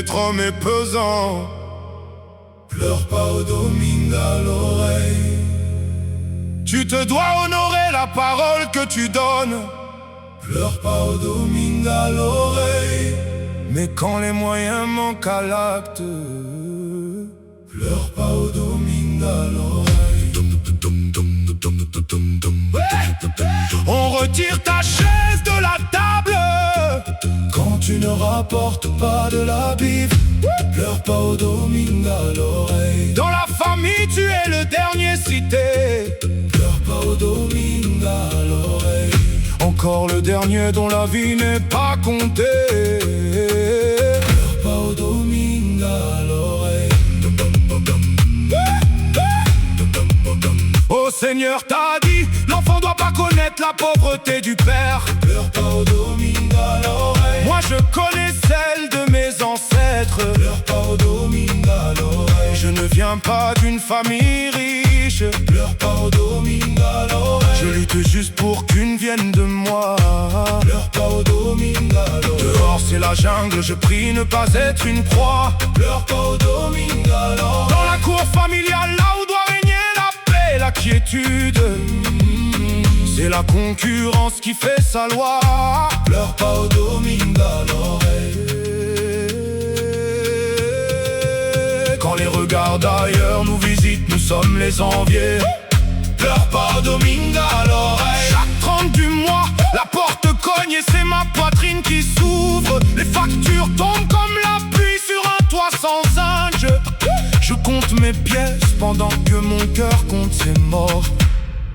trop mais pesant. Pleure pas au Domingue à l'oreille. Tu te dois honorer la parole que tu donnes. Pleure pas au Domingue à l'oreille. Mais quand les moyens manquent à l'acte, pleure pas au Domingue à l'oreille. On retire ta chaise de la table quand tu ne rapportes pas de la bif. Pleure pas au Domingue à l'oreille. Dans la famille tu es le dernier cité. Pleure pas au Domingue à l'oreille. Encore le dernier dont la vie n'est pas comptée. Pleure pas au Domingue à l'oreille. Oh Seigneur t'a dit, l'enfant doit pas connaître la pauvreté du père. Pleure pas au Domingue à l'oreille. Moi je connais celle de mes ancêtres. Pleure pas au Domingue à l'oreille. Je ne viens pas d'une famille riche. Pleure pas au Domingue à l'oreille. Je lutte juste pour qu'une vienne de moi. Pleure pas au Domingue à l'oreille. Dehors c'est la jungle, je prie ne pas être une proie. Pleure pas au Domingue à l'oreille. Dans la cour familiale, là où doit régner la paix, la quiétude, c'est la concurrence qui fait sa loi. Pleure pas au Domingue à l'oreille. Quand les regards d'ailleurs nous visitent, nous sommes les enviés. Pleure pas au Domingue à l'oreille. Chaque 30 du mois, la porte cogne et c'est ma poitrine qui s'ouvre. Les factures tombent comme la pluie sur un toit sans zinc. Je compte mes pièces pendant que mon cœur compte ses morts.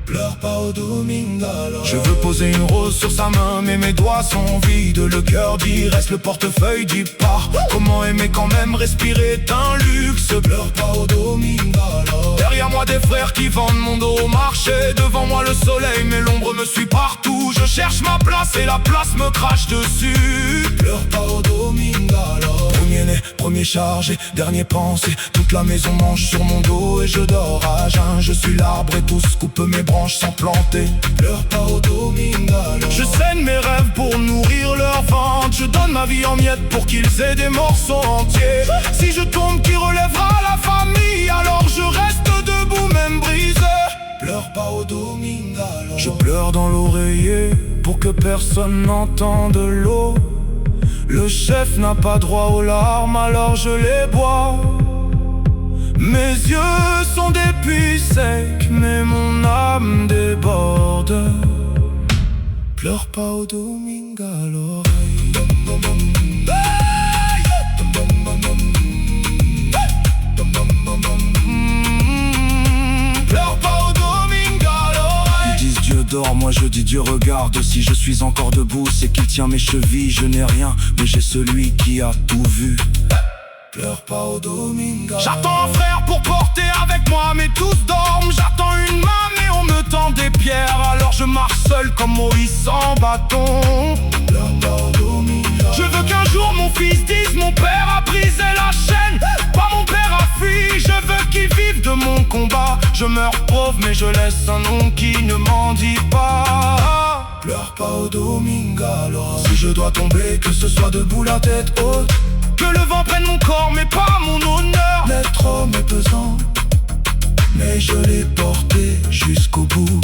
Pleure pas au Domingue à l'oreille. Je veux poser une rose sur sa main mais mes doigts sont vides. Le cœur dit reste, le portefeuille dit pas. Comment aimer quand même respirer est un luxe. Pleure pas au Domingue à l'oreille. Derrière moi des frères qui vendent mon dos au marché. Devant moi le soleil mais l'ombre me suit partout. Je cherche ma place et la place me crache dessus. Pleure pas au Domingue à l'oreille. Premier né, premier chargé, dernier pensé. Toute la maison mange sur mon dos et je dors à jeun. Je suis l'arbre et tous coupent mes branches sans planter. Pleure pas au Domingue à l'oreille. Je saigne mes rêves pour nourrir leur ventre. Je donne ma vie en miettes pour qu'ils aient des morceaux entiers. Si je tombe, qui relèvera la famille? Alors je reste debout même brisé. Pleure pas au Domingue à l'oreille. Je pleure dans l'oreiller pour que personne n'entende l'eau. Le chef n'a pas droit aux larmes, alors je les bois. Mes yeux sont des puits secs, mais mon âme déborde. Pleure pas au Domingue à l'oreille. Pleure pas au Domingue à l'oreille. Ils disent Dieu dort, moi je dis Dieu regarde. Si je suis encore debout, c'est qu'il tient mes chevilles. Je n'ai rien, mais j'ai celui qui a tout vu. Pleure pas au Domingue. J'attends un frère pour porter avec moi, mais tous dorment. J'attends une main, mais on me tend des pierres. Alors je marche seul comme Moïse sans bâton. Pleure pas au Domingue. Je veux qu'un jour mon fils dise mon père a brisé la chaîne, pas mon père a fui. Je veux qu'il vive de mon combat. Je meurs pauvre, mais je laisse un nom qui ne m'en dit pas. Pleure pas au Domingue alors. Si je dois tomber, que ce soit debout la tête haute. Que le vent prenne mon corps mais pas mon honneur. L'être homme est pesant, mais je l'ai porté jusqu'au bout.